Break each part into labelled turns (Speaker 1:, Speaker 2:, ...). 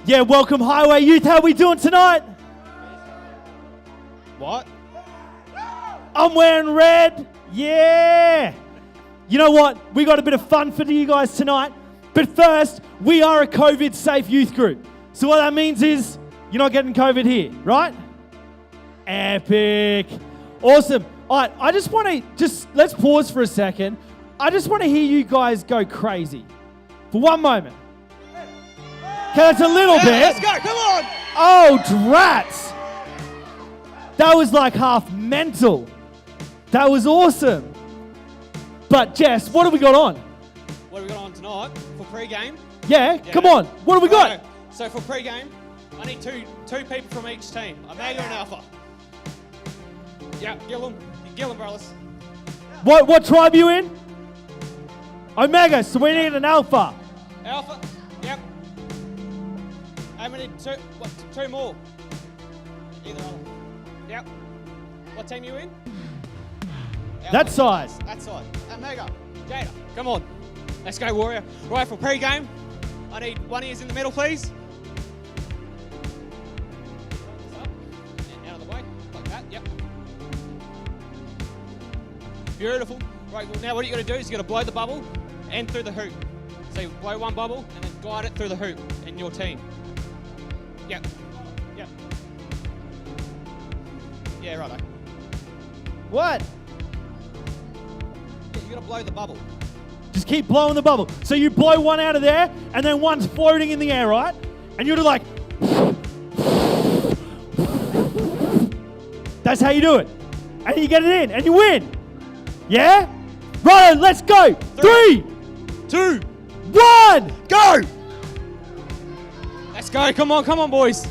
Speaker 1: Yeah, welcome Highway Youth. How we doing tonight?
Speaker 2: What?
Speaker 1: I'm wearing red. Yeah. You know what? We got a bit of fun for you guys tonight. But first, we are a COVID-safe youth group. So what that means is you're not getting COVID here, right? Epic. Awesome. All right, I just want to, let's pause for a second. I just want to hear you guys go crazy for one moment. Okay, that's a little bit.
Speaker 2: Let's go, come on!
Speaker 1: Oh, drats. That was like half mental. That was awesome. But Jess, what have we got on?
Speaker 2: What have we got on tonight for pre-game?
Speaker 1: Yeah, come on. What have we got?
Speaker 2: Righto. So for pre-game, I need two people from each team. Omega and Alpha. Yeah, Gillum brothers.
Speaker 1: What tribe you in? Omega, so we need an alpha.
Speaker 2: Alpha, yep. And we need two more. Either one. Yep. What team you in? Alpha.
Speaker 1: That side.
Speaker 2: That side. Omega, Jada, come on. Let's go, Warrior. Right, for pre-game, I need one ears in the middle, please. And out of the way, like that, yep. Beautiful. Right, well, now what you got to do is you got to blow the bubble and through the hoop. So you blow one bubble and then guide it through the hoop in your team. Yep. Yep. Yeah, righto.
Speaker 1: What?
Speaker 2: Yeah, you got to blow the bubble.
Speaker 1: Just keep blowing the bubble. So you blow one out of there, and then one's floating in the air, right? And you do like... That's how you do it. And you get it in, and you win. Yeah? Right, let's go. 3, 2, 1, go!
Speaker 2: Let's go. Come on, boys.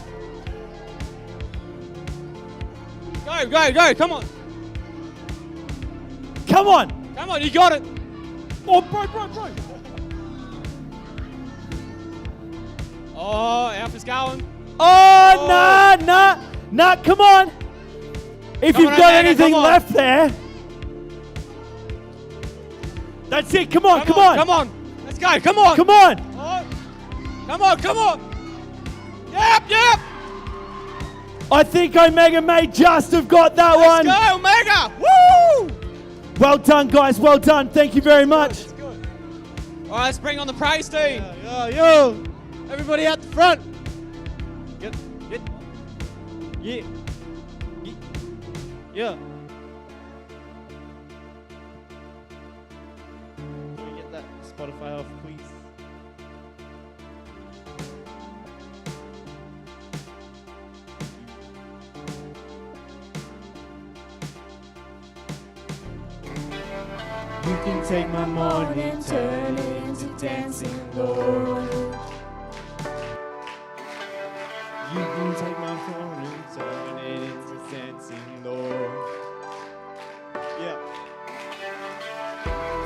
Speaker 2: Go, come on.
Speaker 1: Come on.
Speaker 2: Come on, you got it.
Speaker 1: Oh, bro.
Speaker 2: Oh, Alpha's going.
Speaker 1: Oh, nah, come on. If
Speaker 2: Come
Speaker 1: you've
Speaker 2: on,
Speaker 1: got
Speaker 2: Omega,
Speaker 1: anything
Speaker 2: come on.
Speaker 1: left there. That's it, come on.
Speaker 2: Come on. Let's go, come on.
Speaker 1: Come on.
Speaker 2: Oh. Come on. Yep.
Speaker 1: I think Omega may just have got that one.
Speaker 2: Let's go, Omega. Woo!
Speaker 1: Well done, guys. Well done. Thank you very much.
Speaker 2: That's good. All right, let's bring on the praise team.
Speaker 3: Yo. Everybody out the front. Get. Yeah. Yeah. Can we get that Spotify off, please?
Speaker 4: You can take my morning, turn it into dancing, Lord.
Speaker 3: You can take my phone and turn it into dancing, Lord. Yeah.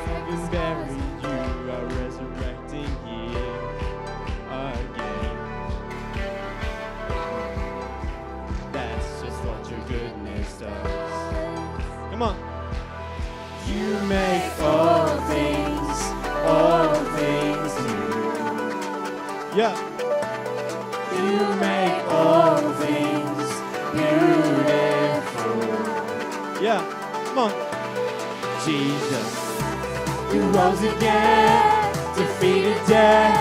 Speaker 3: Having buried you, are resurrecting here again. That's just what your goodness does. Come on. You make all things new. Yeah.
Speaker 4: You make all things beautiful.
Speaker 3: Yeah. Come on. Jesus.
Speaker 4: You rose again, defeated death,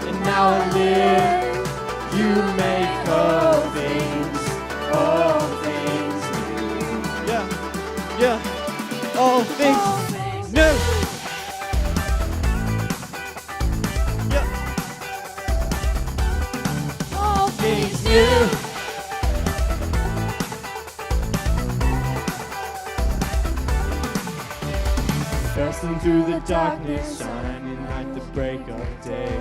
Speaker 4: and now I live. You make all things new.
Speaker 3: Yeah. All things new. Yeah.
Speaker 4: All things new.
Speaker 3: Bursting through the darkness, shining like the break of day.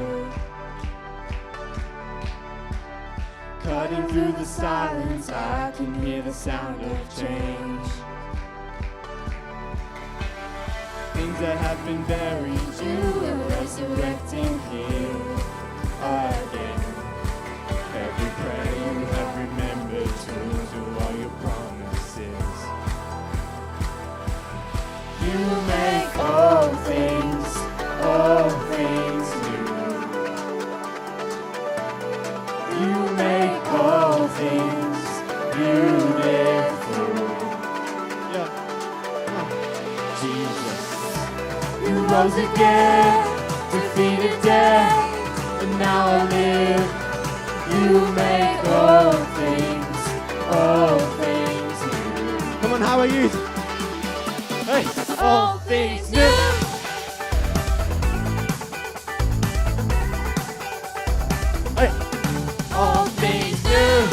Speaker 3: Cutting through the silence, I can hear the sound of change. Things that have been buried, you are resurrecting here again. Every prayer you have remembered to all your promises. You make all things new.
Speaker 4: You make all things beautiful.
Speaker 3: Yeah. Jesus.
Speaker 4: You rose again, defeated death, and now I live. You make all things new.
Speaker 3: Come on, how are you? Hey.
Speaker 4: All things new.
Speaker 3: Hey.
Speaker 4: All things new.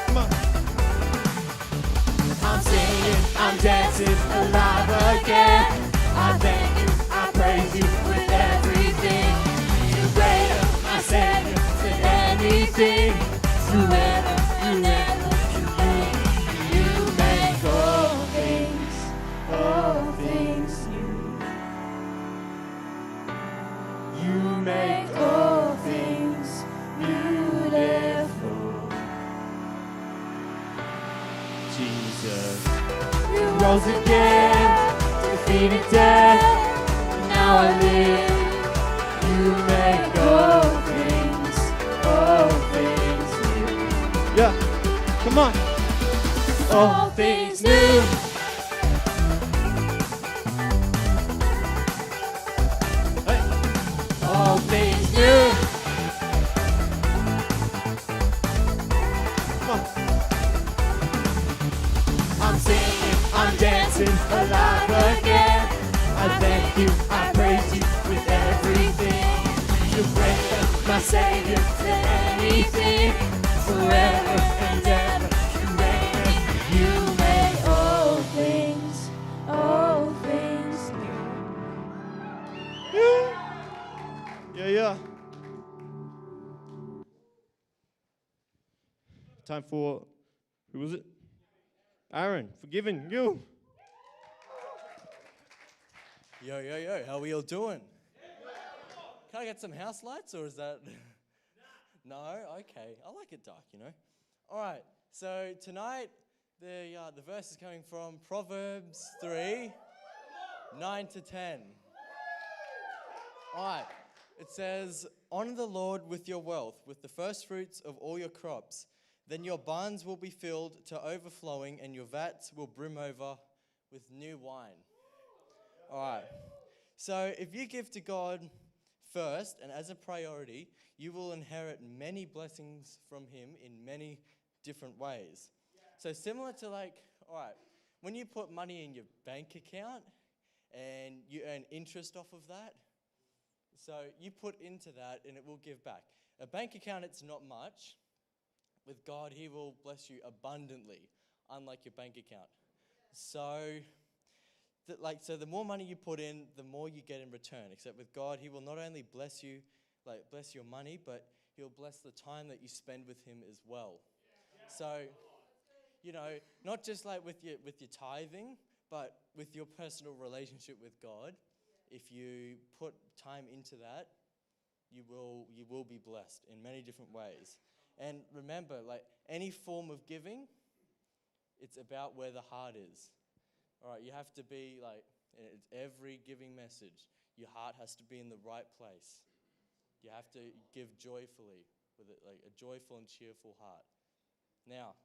Speaker 3: Come on.
Speaker 4: I'm singing, I'm dancing, alive again. I thank you, I praise you with everything. You're greater, my Savior, than anything. Whoever you never can be. You make all things new. You make all things beautiful.
Speaker 3: Jesus.
Speaker 4: You rose again, defeated death, and now I live. You make all things new.
Speaker 3: Yeah. Come on.
Speaker 4: All things new.
Speaker 3: Hey.
Speaker 4: All things new.
Speaker 3: Come on.
Speaker 4: I'm singing, I'm dancing, alive again. I thank you, I praise you with everything. You're greater, my Savior, than anything. Forever and ever, you reign. You make all things new.
Speaker 3: Yeah. Time for, who was it? Aaron, forgiving you.
Speaker 5: Yo, how we all doing? Can I get some house lights, or is that... No? Okay. I like it dark, you know. All right, so tonight the verse is coming from Proverbs 3, 9 to 10. All right, it says, "Honor the Lord with your wealth, with the first fruits of all your crops. Then your barns will be filled to overflowing, and your vats will brim over with new wine." All right. So if you give to God first and as a priority, you will inherit many blessings from Him in many different ways. So similar to all right, when you put money in your bank account and you earn interest off of that, so you put into that and it will give back. A bank account, it's not much. With God, He will bless you abundantly, unlike your bank account. So the more money you put in, the more you get in return. Except with God, He will not only bless you, bless your money, but He'll bless the time that you spend with Him as well. So, not just with your tithing, but with your personal relationship with God. If you put time into that, you will be blessed in many different ways. And remember, any form of giving, it's about where the heart is. All right, you have to be it's every giving message, your heart has to be in the right place. You have to give joyfully, with a joyful and cheerful heart. Now,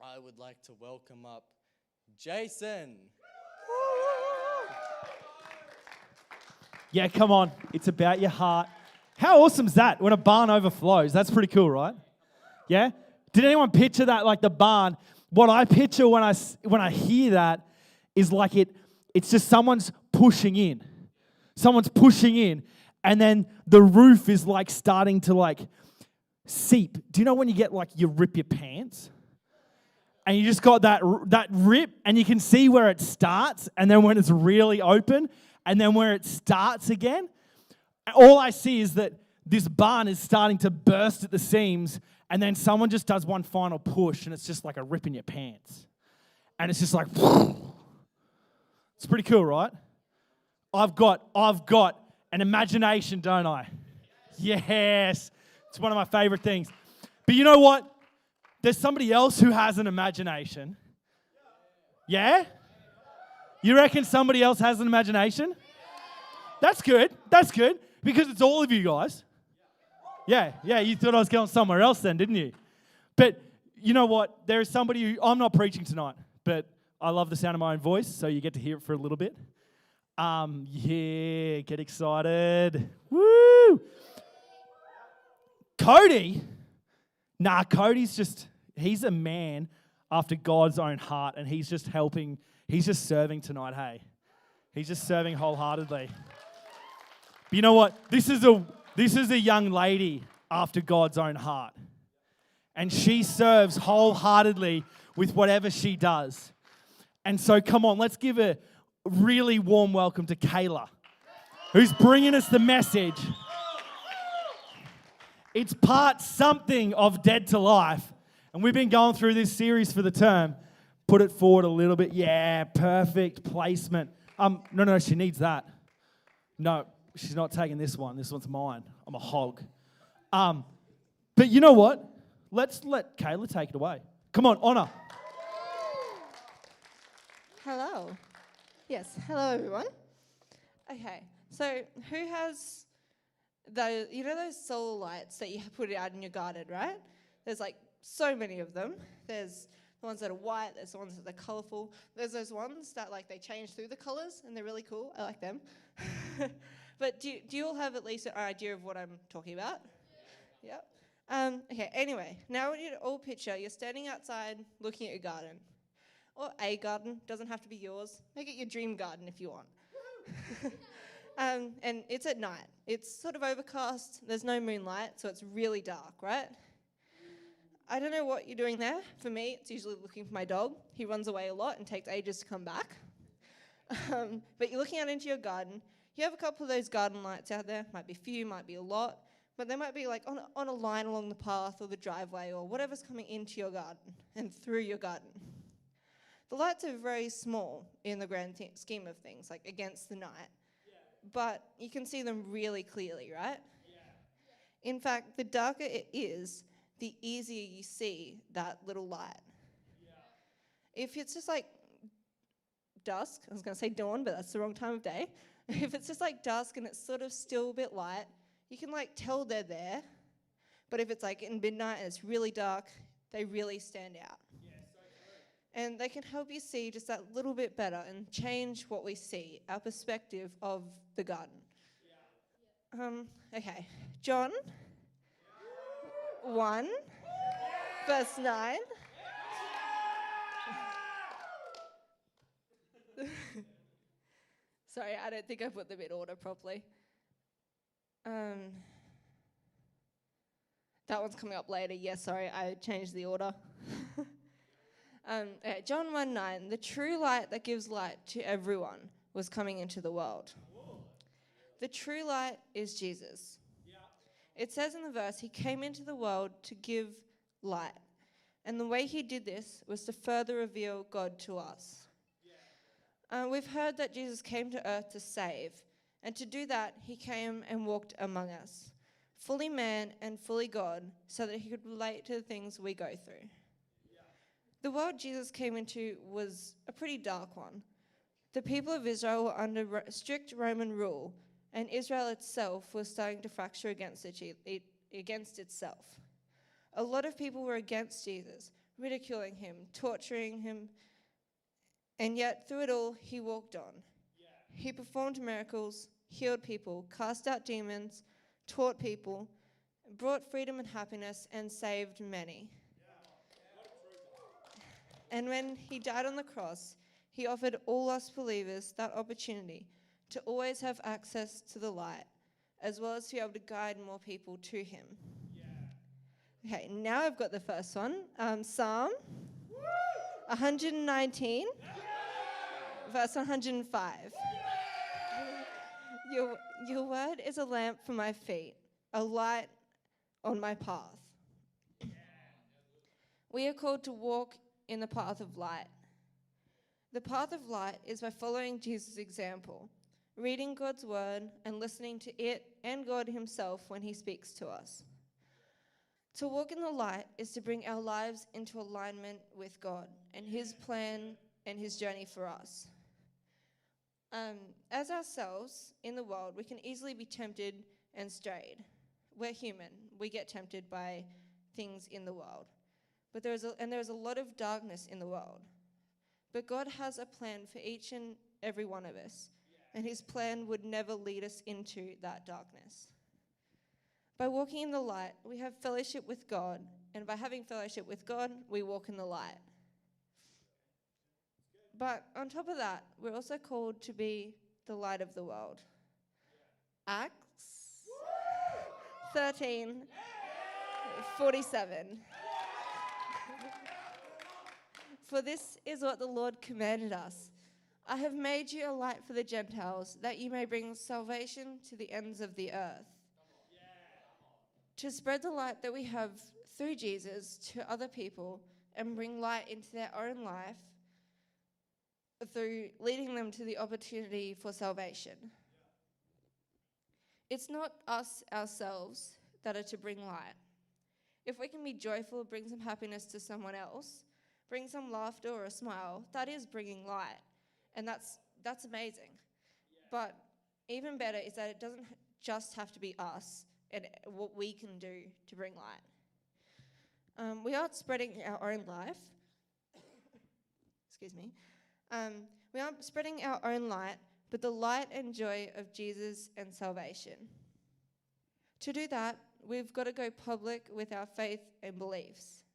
Speaker 5: I would like to welcome up Jason.
Speaker 1: Yeah, come on. It's about your heart. How awesome is that when a barn overflows? That's pretty cool, right? Yeah? Did anyone picture that, the barn? What I picture when I hear that is it's just someone's pushing in. Someone's pushing in, and then the roof is starting to seep. Do you know when you get you rip your pants? And you just got that rip, and you can see where it starts, and then when it's really open, and then where it starts again. All I see is that this barn is starting to burst at the seams, and then someone just does one final push, and it's just like a rip in your pants. And it's just it's pretty cool, right? I've got an imagination, don't I? Yes. It's one of my favorite things. But you know what? There's somebody else who has an imagination. Yeah? You reckon somebody else has an imagination? That's good. That's good. Because it's all of you guys. Yeah, you thought I was going somewhere else then, didn't you? But you know what? There is somebody who, I'm not preaching tonight, but I love the sound of my own voice, so you get to hear it for a little bit. Yeah, get excited. Woo! Cody? Nah, he's a man after God's own heart, and he's just serving tonight, hey? He's just serving wholeheartedly. But you know what? This is a young lady after God's own heart. And she serves wholeheartedly with whatever she does. And so come on, let's give a really warm welcome to Kayla, who's bringing us the message. It's part something of Dead to Life. And we've been going through this series for the term. Put it forward a little bit. Yeah, perfect placement. No, she needs that. No, she's not taking this one. This one's mine. I'm a hog. But you know what? Let's let Kayla take it away. Come on, Honor.
Speaker 6: Hello. Yes, hello everyone. Okay, so who has those solar lights that you put out in your garden, right? There's like so many of them. There's the ones that are white, there's the ones that are colourful. There's those ones that like they change through the colours and they're really cool. I like them. But do you all have at least an idea of what I'm talking about? Yep. Okay, anyway, now I want you to all picture you're standing outside looking at your garden. Or a garden, doesn't have to be yours. Make it your dream garden if you want. And it's at night. It's sort of overcast, there's no moonlight, so it's really dark, right? I don't know what you're doing there. For me, it's usually looking for my dog. He runs away a lot and takes ages to come back. But you're looking out into your garden. You have a couple of those garden lights out there. Might be few, might be a lot. But they might be like on a line along the path or the driveway or whatever's coming into your garden and through your garden. The lights are very small in the grand scheme of things, like against the night. But you can see them really clearly, right? In fact, the darker it is, the easier you see that little light. If it's just like dusk, I was going to say dawn, but that's the wrong time of day. If it's just like dusk and it's sort of still a bit light, you can like tell they're there. But if it's like in midnight and it's really dark, they really stand out. And they can help you see just that little bit better and change what we see, our perspective of the garden. Okay, John 1, verse 9. Sorry, I don't think I put them in order properly. That one's coming up later. Yes, sorry, I changed the order. Okay, John 1:9, the true light that gives light to everyone was coming into the world. The true light is Jesus. It says in the verse, he came into the world to give light. And the way he did this was to further reveal God to us. We've heard that Jesus came to earth to save. And to do that, he came and walked among us, fully man and fully God, so that he could relate to the things we go through. The world Jesus came into was a pretty dark one. The people of Israel were under strict Roman rule, and Israel itself was starting to fracture against itself. A lot of people were against Jesus, ridiculing him, torturing him, and yet through it all, he walked on. He performed miracles, healed people, cast out demons, taught people, brought freedom and happiness, and saved many. And when he died on the cross, he offered all us believers that opportunity to always have access to the light, as well as to be able to guide more people to him. Okay, now I've got the first one. Psalm 119, verse 105. Your word is a lamp for my feet, a light on my path. We are called to walk in the path of light. The path of light is by following Jesus' example, reading God's word and listening to it and God himself when he speaks to us. To walk in the light is to bring our lives into alignment with God and his plan and his journey for us. As ourselves in the world, we can easily be tempted and strayed. We're human. We get tempted by things in the world. But there's a lot of darkness in the world. But God has a plan for each and every one of us. And his plan would never lead us into that darkness. By walking in the light, we have fellowship with God. And by having fellowship with God, we walk in the light. But on top of that, we're also called to be the light of the world. Acts 13:47. For this is what the Lord commanded us. I have made you a light for the Gentiles, that you may bring salvation to the ends of the earth. To spread the light that we have through Jesus to other people and bring light into their own life through leading them to the opportunity for salvation. It's not us ourselves that are to bring light. If we can be joyful, bring some happiness to someone else, bring some laughter or a smile, that is bringing light. And that's amazing. But even better is that it doesn't just have to be us and what we can do to bring light. We aren't spreading our own life. Excuse me. We aren't spreading our own light, but the light and joy of Jesus and salvation. To do that, we've got to go public with our faith and beliefs.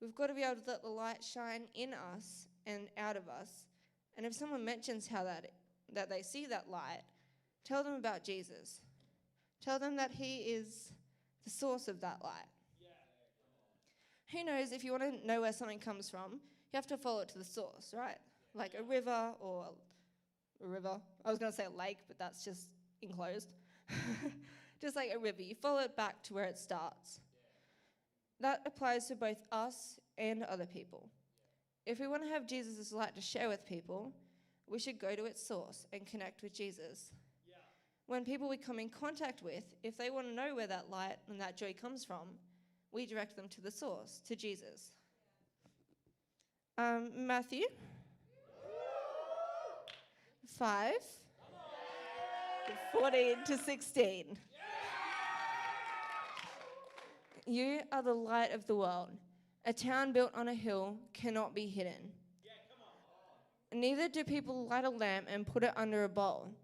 Speaker 6: We've got to be able to let the light shine in us and out of us. And if someone mentions how that they see that light, tell them about Jesus. Tell them that he is the source of that light. Who knows, if you want to know where something comes from, you have to follow it to the source, right? Like a river or a river. I was going to say a lake, but that's just enclosed. Just like a river. You follow it back to where it starts. That applies to both us and other people. If we want to have Jesus' light to share with people, we should go to its source and connect with Jesus. When people we come in contact with, if they want to know where that light and that joy comes from, we direct them to the source, to Jesus. Matthew 5:14-16. You are the light of the world. A town built on a hill cannot be hidden. Neither do people light a lamp and put it under a bowl.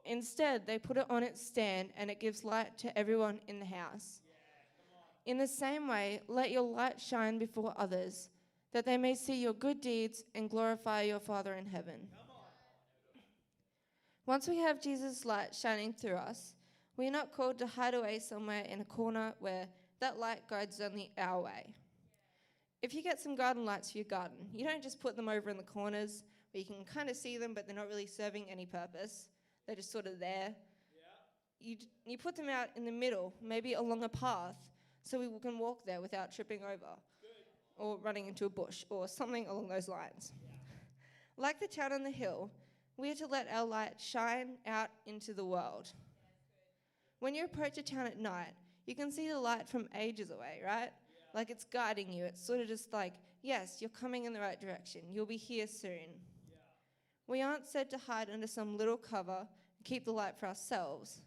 Speaker 6: Instead, they put it on its stand, and it gives light to everyone in the house. In the same way, let your light shine before others, that they may see your good deeds and glorify your Father in heaven. Once we have Jesus' light shining through us, we are not called to hide away somewhere in a corner where that light guides only our way. If you get some garden lights for your garden, you don't just put them over in the corners where you can kind of see them, but they're not really serving any purpose. They're just sort of there. You put them out in the middle, maybe along a path, so we can walk there without tripping over or running into a bush or something along those lines. Like the town on the hill, we are to let our light shine out into the world. When you approach a town at night, you can see the light from ages away, right? Like it's guiding you. It's sort of just like, yes, you're coming in the right direction. You'll be here soon. We aren't said to hide under some little cover and keep the light for ourselves,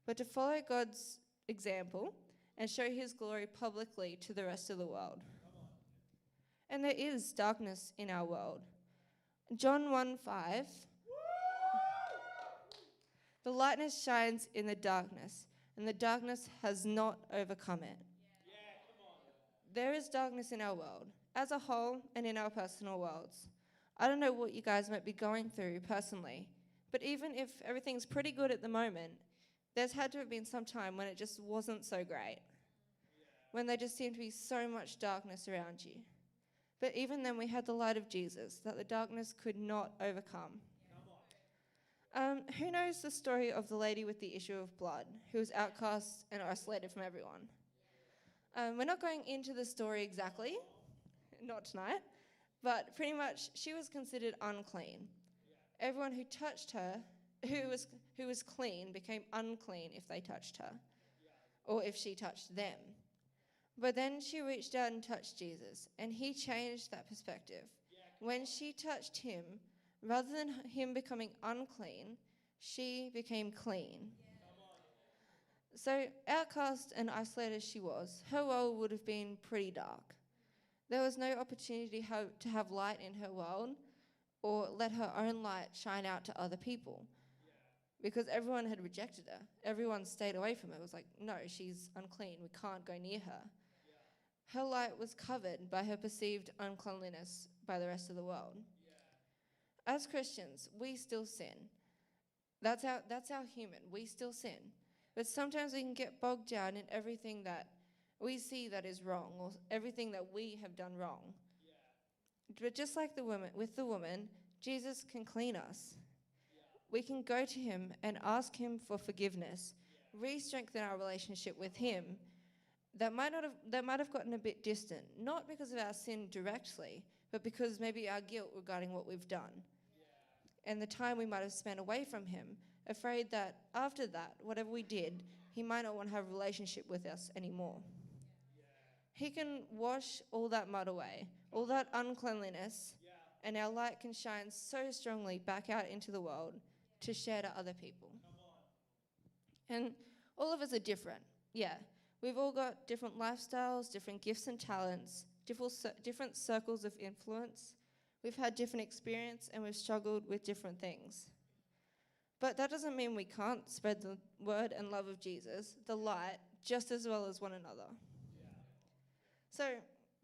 Speaker 6: but to follow God's example and show his glory publicly to the rest of the world. And there is darkness in our world. John 1:5. The lightness shines in the darkness, and the darkness has not overcome it. There is darkness in our world, as a whole and in our personal worlds. I don't know what you guys might be going through personally, but even if everything's pretty good at the moment, there's had to have been some time when it just wasn't so great, when there just seemed to be so much darkness around you. But even then we had the light of Jesus that the darkness could not overcome. Who knows the story of the lady with the issue of blood, who was outcast and isolated from everyone? We're not going into the story exactly, not tonight, but pretty much she was considered unclean. Everyone who touched her, who was clean, became unclean if they touched her, or if she touched them. But then she reached out and touched Jesus, and he changed that perspective. When she touched him, Rather than him becoming unclean, she became clean. So, outcast and isolated as she was, her world would have been pretty dark. There was no opportunity to have light in her world or let her own light shine out to other people. Because everyone had rejected her. Everyone stayed away from her. It was like, no, she's unclean. We can't go near her. Her light was covered by her perceived uncleanliness by the rest of the world. As Christians, we still sin. That's our human. We still sin. But sometimes we can get bogged down in everything that we see that is wrong or everything that we have done wrong. But just like with the woman, Jesus can clean us. We can go to him and ask him for forgiveness, re-strengthen our relationship with him that might have gotten a bit distant, not because of our sin directly, but because maybe our guilt regarding what we've done. And the time we might have spent away from him, afraid that after that, whatever we did, he might not want to have a relationship with us anymore. He can wash all that mud away, all that uncleanliness, and our light can shine so strongly back out into the world to share to other people. And all of us are different. Yeah, we've all got different lifestyles, different gifts and talents, different circles of influence. We've had different experience and we've struggled with different things. But that doesn't mean we can't spread the word and love of Jesus, the light, just as well as one another. So,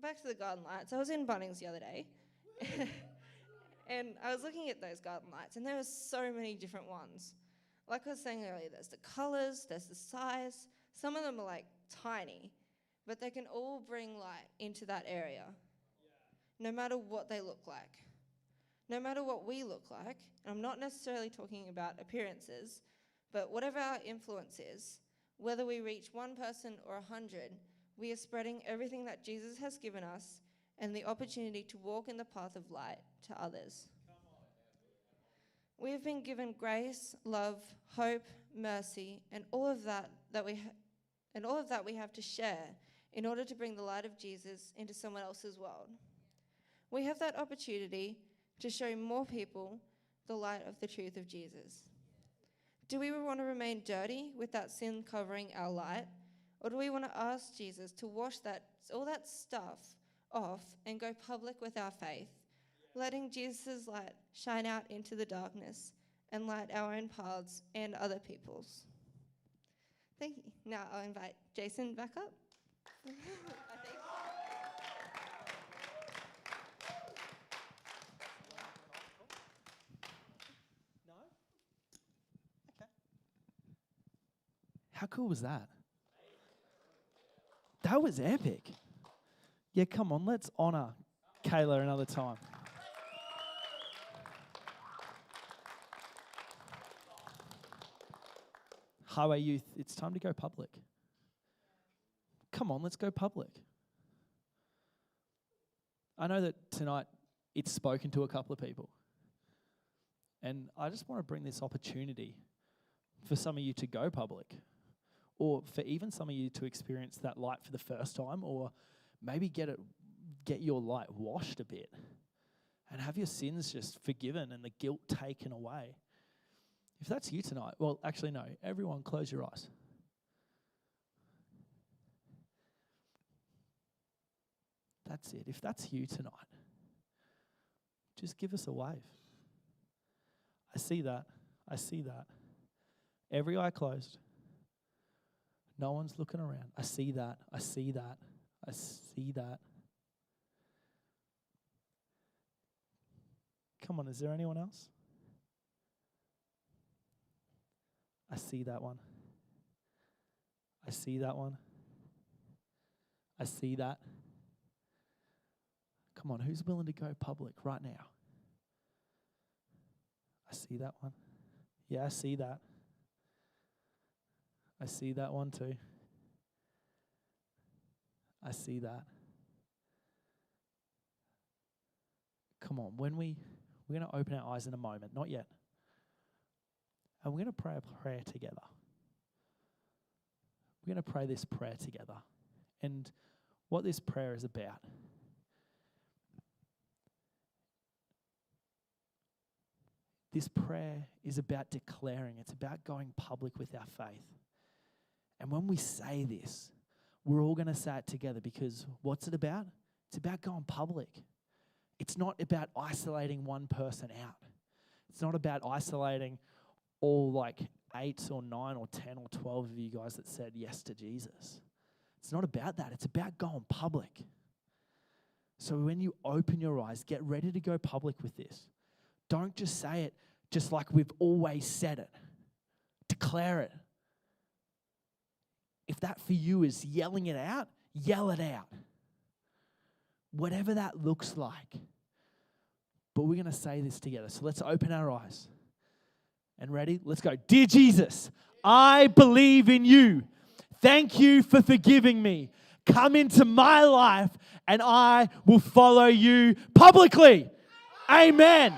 Speaker 6: back to the garden lights. I was in Bunnings the other day, and I was looking at those garden lights, and there were so many different ones. Like I was saying earlier, there's the colours, there's the size. Some of them are like tiny, but they can all bring light into that area, no matter what they look like. No matter what we look like, and I'm not necessarily talking about appearances, but whatever our influence is, whether we reach one person or 100, we are spreading everything that Jesus has given us and the opportunity to walk in the path of light to others. We have been given grace, love, hope, mercy, and all of that we have to share in order to bring the light of Jesus into someone else's world. We have that opportunity to show more people the light of the truth of Jesus. Do we want to remain dirty with that sin covering our light? Or do we want to ask Jesus to wash all that stuff off and go public with our faith, letting Jesus' light shine out into the darkness and light our own paths and other people's? Thank you. Now I'll invite Jason back up. I think.
Speaker 1: How cool was that? That was epic. Yeah, come on, let's honour Kayla another time. Highway Youth, it's time to go public. Come on, let's go public. I know that tonight it's spoken to a couple of people. And I just want to bring this opportunity for some of you to go public. Or for even some of you to experience that light for the first time, or maybe get your light washed a bit and have your sins just forgiven and the guilt taken away. If that's you tonight, well, actually no, everyone close your eyes. That's it. If that's you tonight, just give us a wave. I see that. I see that. Every eye closed. No one's looking around. I see that. I see that. I see that. Come on, is there anyone else? I see that one. I see that one. I see that. Come on, who's willing to go public right now? I see that one. Yeah, I see that. I see that one too. I see that. Come on, we're going to open our eyes in a moment, not yet. And we're going to pray a prayer together. We're going to pray this prayer together. And what this prayer is about This prayer is about declaring. It's about going public with our faith. And when we say this, we're all going to say it together because what's it about? It's about going public. It's not about isolating one person out. It's not about isolating all like 8 or 9 or 10 or 12 of you guys that said yes to Jesus. It's not about that. It's about going public. So when you open your eyes, get ready to go public with this. Don't just say it just like we've always said it. Declare it. If that for you is yelling it out, yell it out. Whatever that looks like. But we're going to say this together. So let's open our eyes. And ready? Let's go. Dear Jesus, I believe in you. Thank you for forgiving me. Come into my life and I will follow you publicly. Amen.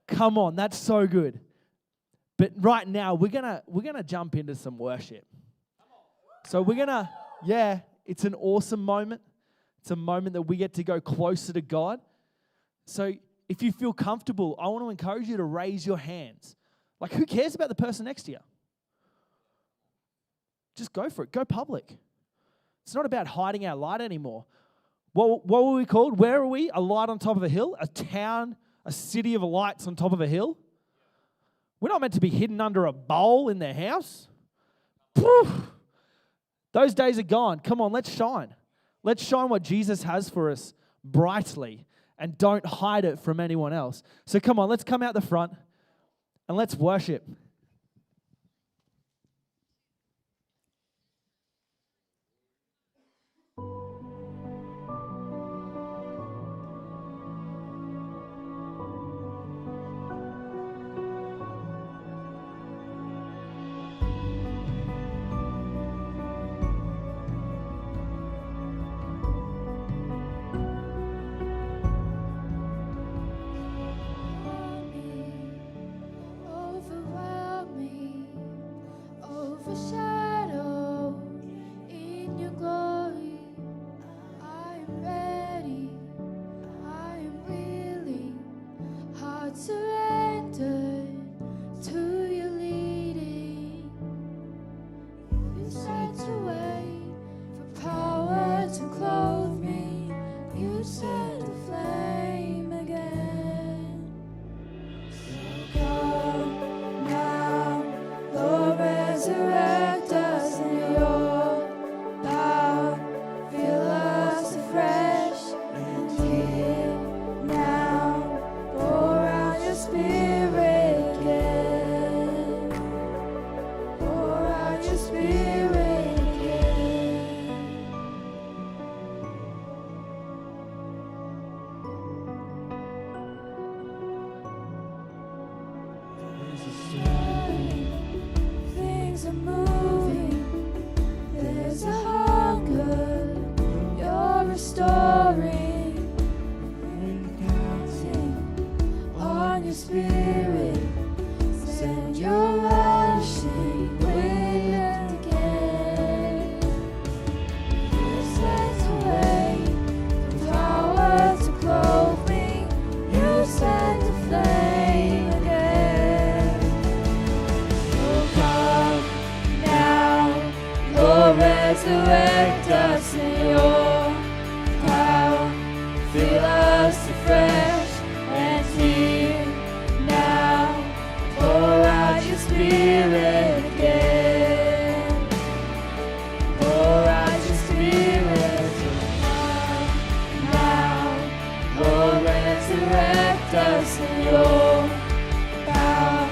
Speaker 1: Come on, that's so good. But right now, we're gonna jump into some worship. So it's an awesome moment. It's a moment that we get to go closer to God. So if you feel comfortable, I want to encourage you to raise your hands. Like, who cares about the person next to you? Just go for it. Go public. It's not about hiding our light anymore. What were we called? Where are we? A light on top of a hill? A town, a city of lights on top of a hill? We're not meant to be hidden under a bowl in their house. Poof. Those days are gone. Come on, let's shine. Let's shine what Jesus has for us brightly and don't hide it from anyone else. So come on, let's come out the front and let's worship.
Speaker 4: Resurrect us in your power. Fill us afresh and here now. Pour out your spirit again. Pour out your spirit now. Lord, resurrect us in your power.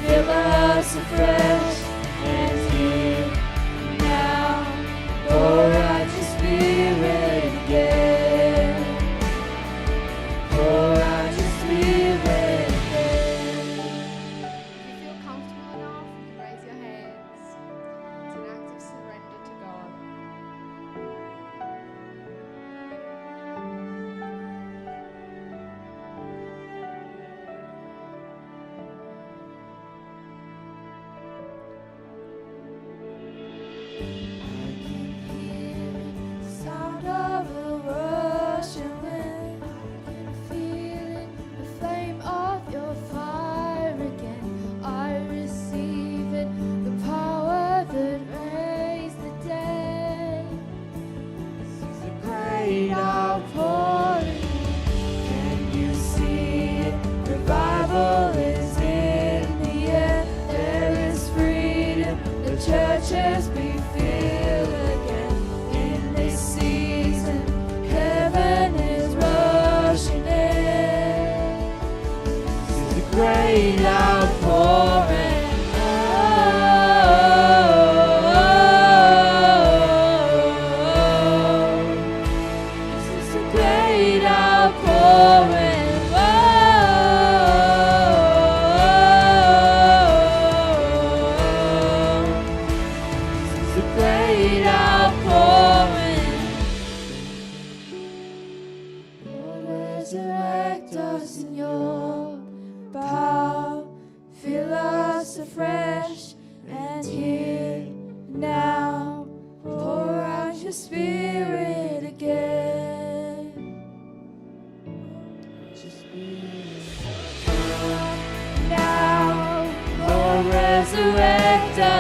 Speaker 4: Fill us afresh and here now. Pour out your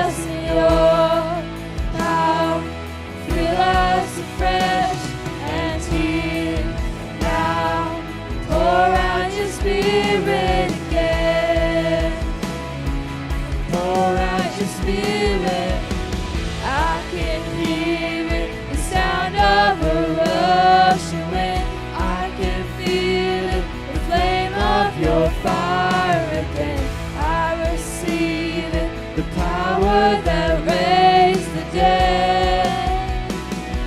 Speaker 4: us in your power. Fill us afresh and here now. Pour out your Spirit again. Pour out your Spirit. I can hear it, the sound of a rushing wind. I can feel it, the flame of your fire again. I receive it, the power that raised the dead.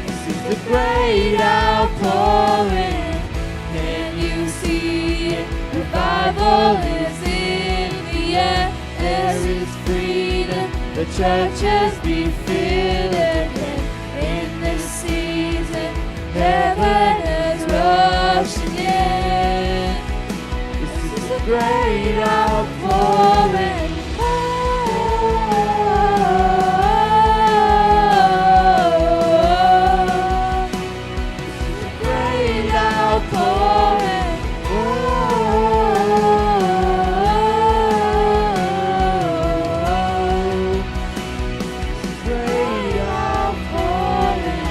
Speaker 4: This is the great outpouring. Can you see it? Revival is in the air. There is freedom. The churches be filled again. In this season, heaven is rushing in. This is the great outpouring. This is the great outpouring. Great outpouring.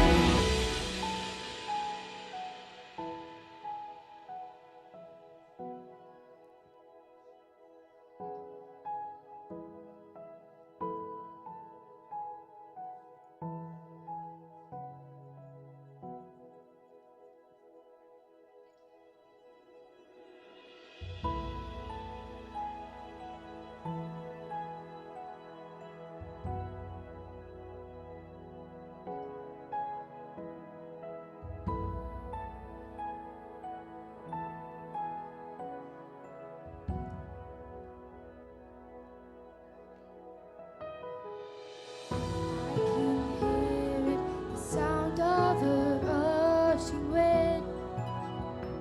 Speaker 4: I can hear it, the sound of a rushing wind.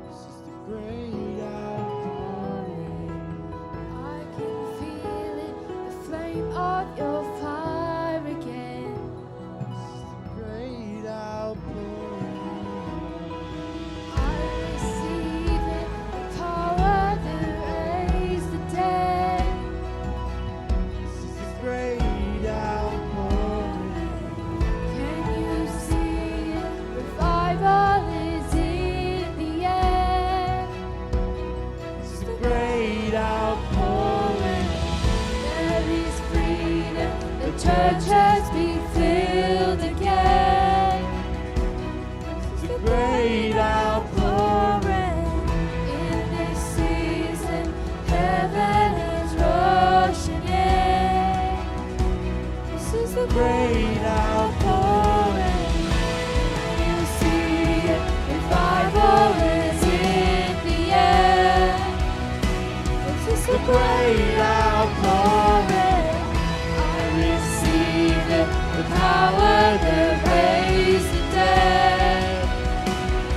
Speaker 3: This is the great outpouring.
Speaker 4: I can feel it, the flame of your fire again.
Speaker 3: This is the great outpouring.
Speaker 4: I receive it, the power that raised the dead.
Speaker 3: This is the great outpouring.
Speaker 4: Can you see it? Revival is in the air.
Speaker 3: This is the great outpouring.
Speaker 4: There is freedom. The church has been filled again.
Speaker 3: This is the great outpouring.
Speaker 4: In this season, heaven is rushing in. This is the
Speaker 3: Great outpouring.
Speaker 4: You see it, revival is in the air. This is the
Speaker 3: Great outpouring.
Speaker 4: I receive it, the power that raised the dead.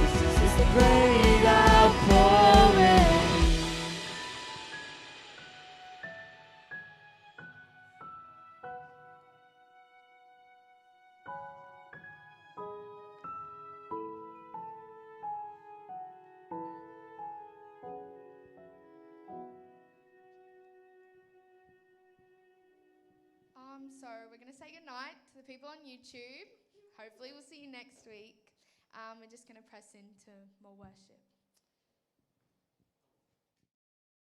Speaker 3: This is the great outpouring.
Speaker 7: So we're going to say goodnight to the people on YouTube. Hopefully we'll see you next week. We're just going to press into more worship.